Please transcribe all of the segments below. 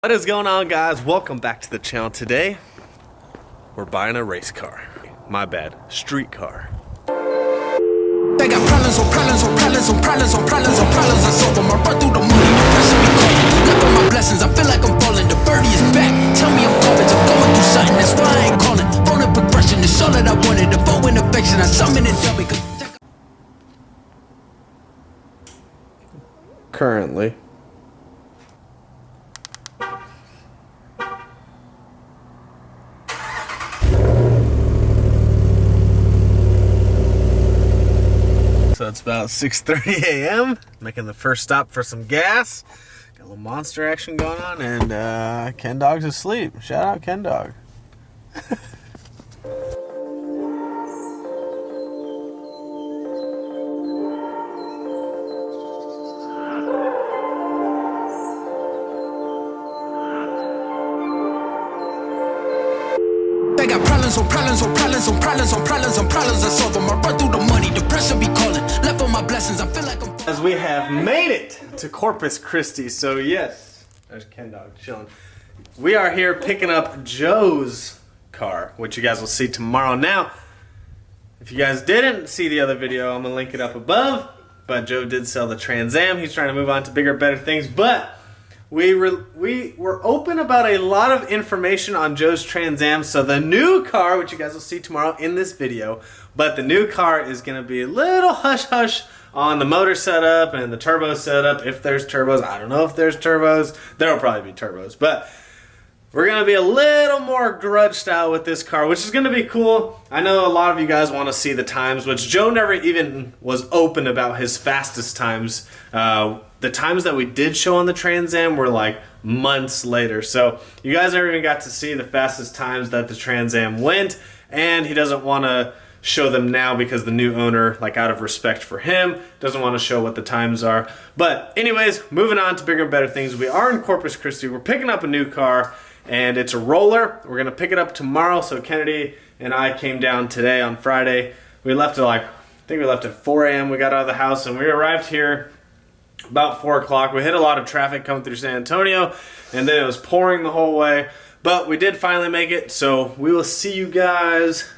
What is going on, guys? Welcome back to the channel. Today we're buying a race car. My bad, street car. They got problems on problems on problems on problems on problems on problems. I solve them. I run through the money. The pressure be calling. Left on my blessings. I feel like I'm falling. The birdie is back. Tell me I'm coming. I'm going through something. That's why I ain't calling. Phone and progression is all that I wanted. The phone and affection. I summon it dummy. Currently. So it's about 6:30 a.m. Making the first stop for some gas. Got a little monster action going on, and Ken Dog's asleep. Shout out Ken Dog. They got problems on problems on problems on problems on problems on problems. I solve them. I run through the money. The pressure be calling. Left on my blessings. I feel like I'm. As we have made it to Corpus Christi, so yes, there's Ken Dog chilling. We are here picking up Joe's car, which you guys will see tomorrow. Now, if you guys didn't see the other video, I'm gonna link it up above. But Joe did sell the Trans Am. He's trying to move on to bigger, better things. But we were open about a lot of information on Joe's Trans Am. So the new car, which you guys will see tomorrow in this video, but the new car is gonna be a little hush-hush on the motor setup and the turbo setup, if there's turbos. I don't know if there's turbos. There'll probably be turbos, but we're gonna be a little more garage style with this car, which is gonna be cool. I know a lot of you guys want to see the times, which Joe never even was open about his fastest times. The times that we did show on the Trans Am were like months later, so you guys never even got to see the fastest times that the Trans Am went, and he doesn't want to show them now because the new owner, like out of respect for him, doesn't want to show what the times are. But anyways, moving on to bigger and better things. We are in Corpus Christi. We're picking up a new car, and it's a roller. We're gonna pick it up tomorrow. So Kennedy and I came down today on Friday. We left at I think we left at 4 a.m. We got out of the house and we arrived here about 4 o'clock. We hit a lot of traffic coming through San Antonio, and then it was pouring the whole way. But we did finally make it, so we will see you guys.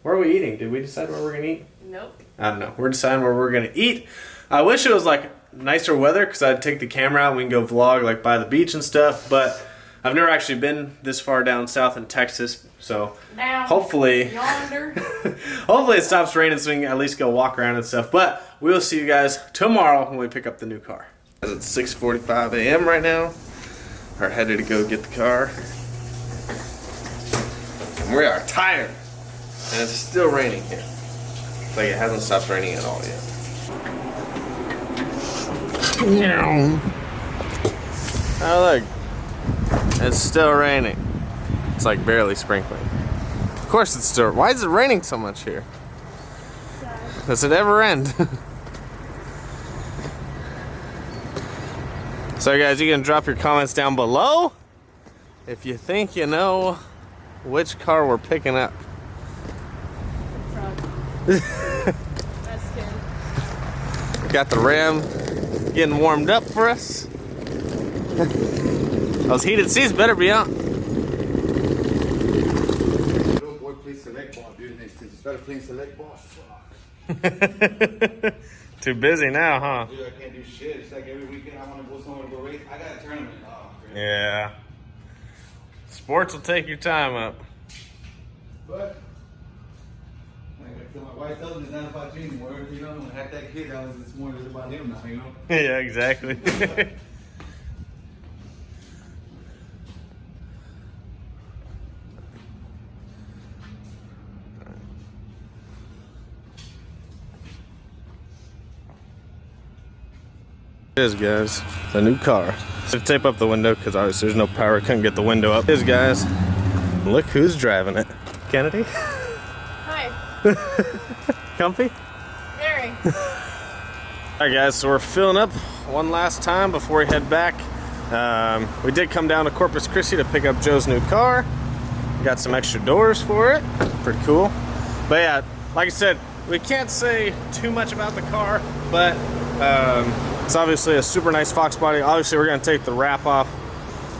Where are we eating? Did we decide where we're gonna eat? Nope. I don't know. We're deciding where we're gonna eat. I wish it was like nicer weather because I'd take the camera out and we can go vlog like by the beach and stuff, but I've never actually been this far down south in Texas, so Down hopefully yonder. hopefully it stops raining so we can at least go walk around and stuff. But we will see you guys tomorrow when we pick up the new car. It's 6:45 a.m. right now. We're headed to go get the car. And we are tired. And it's still raining here. It's like it hasn't stopped raining at all yet. Oh look, it's still raining. It's like barely sprinkling. Of course it's still, why is it raining so much here? Does it ever end? So guys, you can drop your comments down below if you think you know which car we're picking up. That's good. Got the Ram getting warmed up for us. Those heated seats better be on. Little boy plays select ball, dude. Since you started playing select ball, fuck. Too busy now, huh? Dude, I can't do shit. It's like every weekend I want to go somewhere to go race. I got a tournament. Oh, great. Yeah. Sports will take your time up. But my wife tells me it's not about you anymore. You know, when I had that kid, it's more just about him now, you know? Yeah, exactly. It is, guys, the new car. So tape up the window because obviously there's no power. Couldn't get the window up. It is, guys. Look who's driving it. Kennedy? Hi. Comfy? Very. Alright guys, so we're filling up one last time before we head back. We did come down to Corpus Christi to pick up Joe's new car. Got some extra doors for it. Pretty cool. But yeah, like I said, we can't say too much about the car, but it's obviously a super nice Fox body. Obviously we're gonna take the wrap off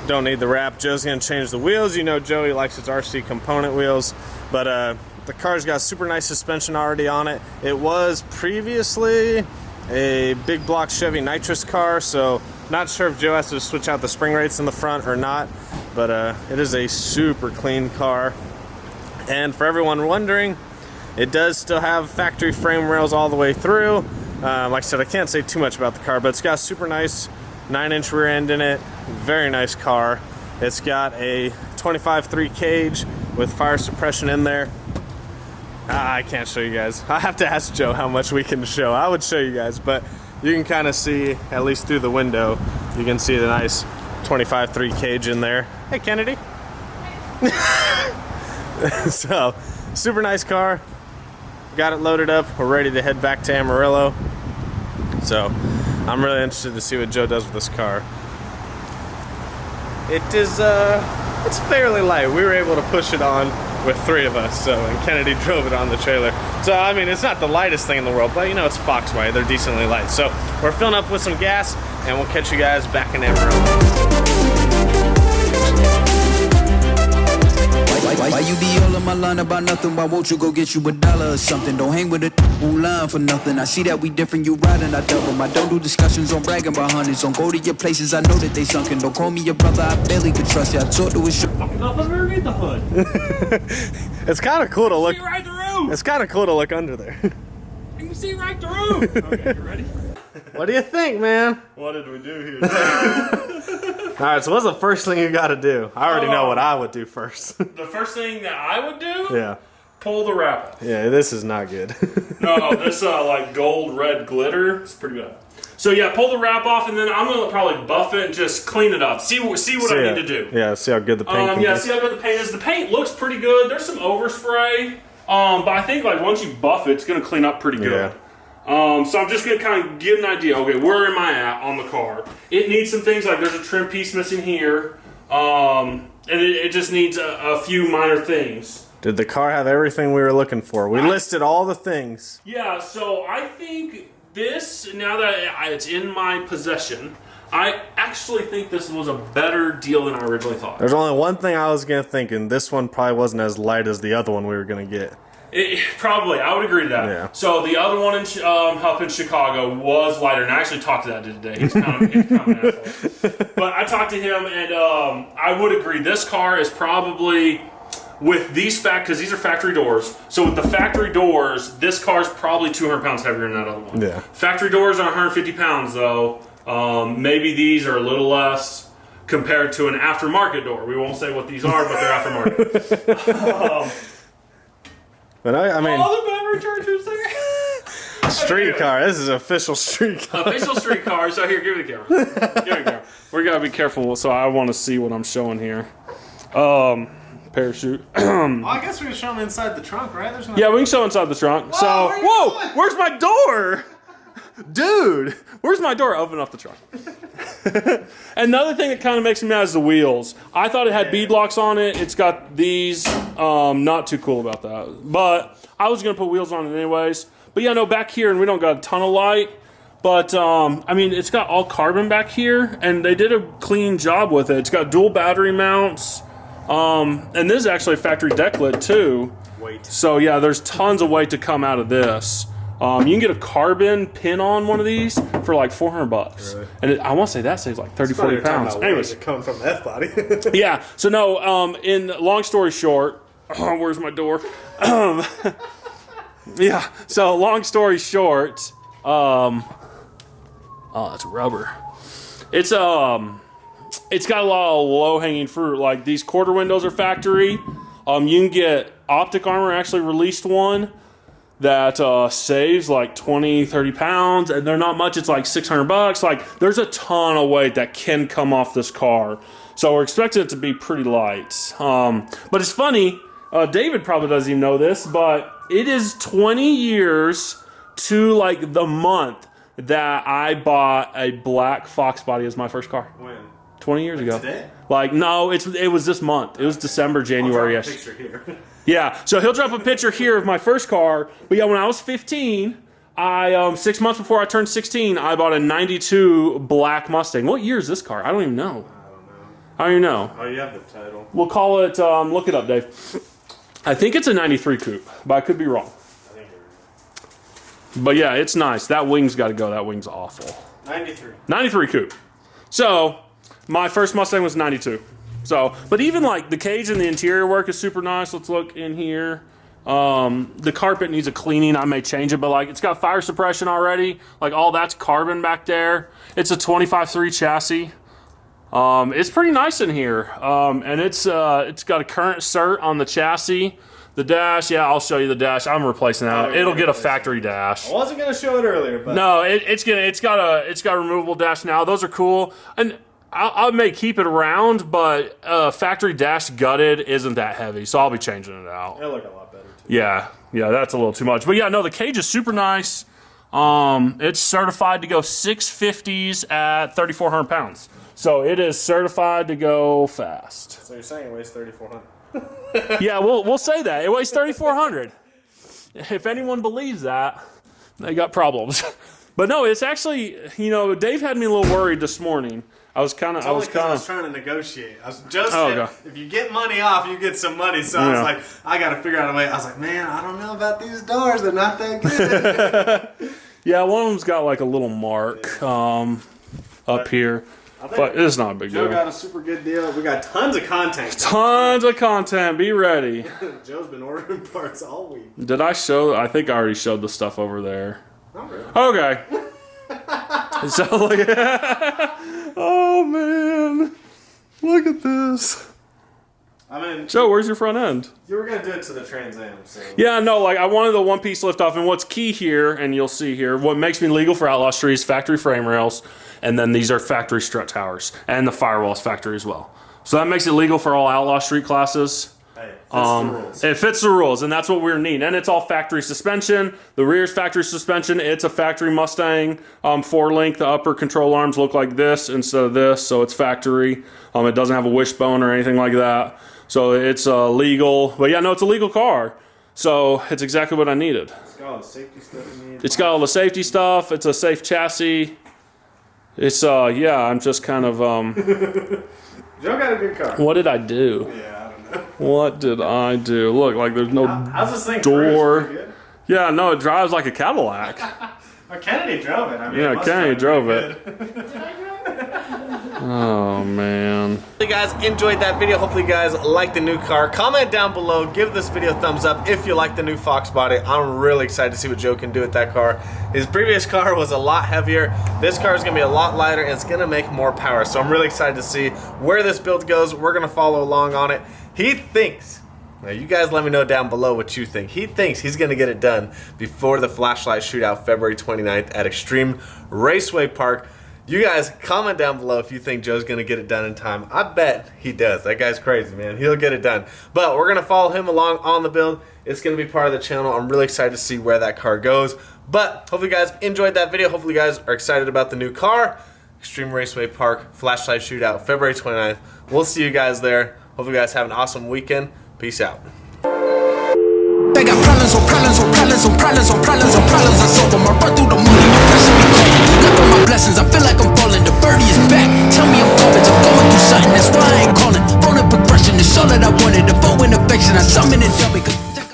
Don't need the wrap. Joe's gonna change the wheels. You know Joey likes his RC component wheels, but the car's got super nice suspension already on it. It was previously a big block Chevy nitrous car, so not sure if Joe has to switch out the spring rates in the front or not, but it is a super clean car. And for everyone wondering, it does still have factory frame rails all the way through. Like I said, I can't say too much about the car, but it's got super nice 9-inch rear end in it. Very nice car. It's got a 25.3 cage with fire suppression in there. I can't show you guys. I have to ask Joe how much we can show. I would show you guys, but you can kind of see, at least through the window, you can see the nice 25.3 cage in there. Hey, Kennedy. So, super nice car. Got it loaded up. We're ready to head back to Amarillo. So, I'm really interested to see what Joe does with this car. It is, it's fairly light. We were able to push it on with 3 of us, so, and Kennedy drove it on the trailer. So, I mean, it's not the lightest thing in the world, but you know, it's Fox white. They're decently light. So, we're filling up with some gas, and we'll catch you guys back in Amarillo. Why you be all on my line about nothing? Why won't you go get you $1 or something? Don't hang with a who line for nothing. I see that we different, you riding, I double. I don't do discussions on bragging about hundreds. Don't go to your places, I know that they sunken. Don't call me your brother, I barely could trust you. I talk to his shit. Let me read the hood. It's kind of cool to look. See right through. It's kind of cool to look under there. You can see right through. Okay, you ready? What do you think, man? What did we do here? All right, so what's the first thing you got to do? I already know what I would do first. The first thing that I would do? Yeah. Pull the wrap off. Yeah, this is not good. No, this like gold red glitter. It's pretty bad. So yeah, pull the wrap off, and then I'm gonna probably buff it and just clean it up. See what I need to do. Yeah, see how good the paint can be. See how good the paint is. The paint looks pretty good. There's some overspray, but I think like once you buff it, it's gonna clean up pretty good. Yeah. So I'm just gonna kind of get an idea. Okay, where am I at on the car? It needs some things like there's a trim piece missing here, and it just needs a few minor things. Did the car have everything we were looking for? We listed all the things. Yeah, so I think this, now that it's in my possession, I actually think this was a better deal than I originally thought. There's only one thing I was gonna think, and this one probably wasn't as light as the other one we were gonna get. Probably, I would agree to that. Yeah. So the other one up in Chicago was lighter, and I actually talked to that dude today. He's kind of an asshole. But I talked to him, and I would agree. This car is probably, with these because these are factory doors. So with the factory doors, this car is probably 200 pounds heavier than that other one. Yeah. Factory doors are 150 pounds though. Maybe these are a little less compared to an aftermarket door. We won't say what these are, but they're aftermarket. But I mean, All the battery chargers there. street car. This is official street car. Official street car. So here, give me the camera. Give me the camera. We gotta be careful. So I want to see what I'm showing here. Parachute. Well, I guess we can show them inside the trunk, right? There's no. Yeah, we can show inside the trunk. So, where you going? where's my door? Dude, Where's my door? Open up the trunk. Another thing that kind of makes me mad is the wheels. I thought it had bead locks on it. It's got these. Not too cool about that. But I was going to put wheels on it anyways. But yeah, no, back here, and we don't got a ton of light. But, I mean, it's got all carbon back here, and they did a clean job with it. It's got dual battery mounts. And this is actually a factory deck lid, too. Weight. So, yeah, there's tons of weight to come out of this. You can get a carbon pin on one of these for like $400. Really? And I want to say that saves like 30, 40 pounds. Anyways. Coming from the F body. Yeah, so no, in long story short, where's my door? Yeah, so long story short, oh, that's rubber. It's got a lot of low-hanging fruit. Like these quarter windows are factory. You can get Optic Armor actually released one that saves like 20, 30 pounds, and they're not much. It's like $600. Like there's a ton of weight that can come off this car. So we're expecting it to be pretty light. But it's funny, David probably doesn't even know this, but it is 20 years to like the month that I bought a black Fox body as my first car. When? 20 years ago. Today? Like, no, it was this month. It was December, January. I'll drop a picture here. Yeah, so he'll drop a picture here of my first car. But yeah, when I was 15, 6 months before I turned 16, I bought a 92 black Mustang. What year is this car? I don't even know. I don't even know. Oh, you have the title. We'll call it, look it up, Dave. I think it's a 93 coupe, but I could be wrong. I think But yeah, it's nice. That wing's got to go. That wing's awful. 93. 93 coupe. So, my first Mustang was 92. So, but even like the cage and the interior work is super nice. Let's look in here. The carpet needs a cleaning. I may change it, but like it's got fire suppression already. Like all that's carbon back there. It's a 25.3 chassis. It's pretty nice in here. And it's got a current cert on the chassis. The dash, yeah, I'll show you the dash. I'm replacing that. Oh, It'll get a factory dash. I wasn't gonna show it earlier, but No, it's got a removable dash now. Those are cool, and I may keep it around, but factory dash gutted isn't that heavy, so I'll be changing it out. it'll look a lot better too. Yeah, that's a little too much. But yeah, no, the cage is super nice. It's certified to go 650s at 3,400 pounds, so it is certified to go fast. So you're saying it weighs 3,400? Yeah, we'll say that. It weighs 3,400. If anyone believes that, they got problems. But no, it's actually, Dave had me a little worried this morning. I was I was trying to negotiate. Joe said, Oh, okay. if you get money off, you get some money. So I was like, I got to figure out a way. I was like, man, I don't know about these doors. They're not that good. Yeah, one of them's got like a little mark up here. But it's not a big Joe deal. got a super good deal. We got tons of content. Tons of content. Be ready. Joe's been ordering parts all week. Did I show? I think I already showed the stuff over there. Not really. Okay. So look at oh man, look at this. I mean, Joe, where's your front end? you were gonna do it to the Trans Am, so Yeah, no, like I wanted the one piece lift off, and what's key here, and you'll see here, what makes me legal for Outlaw Street is factory frame rails, and then these are factory strut towers, and the firewall is factory as well. So that makes it legal for all Outlaw Street classes. hey, that's the rules. It fits the rules, and that's what we're needing. And it's all factory suspension. The rear's factory suspension. It's a factory Mustang 4-link. The upper control arms look like this instead of this, so it's factory. It doesn't have a wishbone or anything like that. So it's legal. But yeah, no, it's a legal car. So it's exactly what I needed. It's got all the safety stuff you need. It's got all the safety stuff. It's a safe chassis. It's, yeah, I'm just kind of, Joe got a good car. what did I do? Yeah, I don't know. What did I do? Look, like there's no How's this thing? door. Pretty good? Yeah, no, it drives like a Cadillac. Oh, Kennedy drove it. I mean, Yeah, it must Kennedy drive drove it. pretty good. Did I drive it? Oh, man. If you guys enjoyed that video, hopefully you guys like the new car. Comment down below, give this video a thumbs up if you like the new Fox body. I'm really excited to see what Joe can do with that car. His previous car was a lot heavier. This car is gonna be a lot lighter and it's gonna make more power. So I'm really excited to see where this build goes. We're gonna follow along on it. He thinks, now you guys let me know down below what you think. He thinks he's gonna get it done before the flashlight shootout February 29th at Extreme Raceway Park. You guys comment down below if you think Joe's gonna get it done in time. I bet he does. That guy's crazy, man. He'll get it done. But we're gonna follow him along on the build. It's gonna be part of the channel. I'm really excited to see where that car goes. But hopefully you guys enjoyed that video. Hopefully you guys are excited about the new car. Extreme Raceway Park, flashlight shootout, February 29th. We'll see you guys there. Hopefully you guys have an awesome weekend. Peace out. They got problems on problems on problems on problems on problems.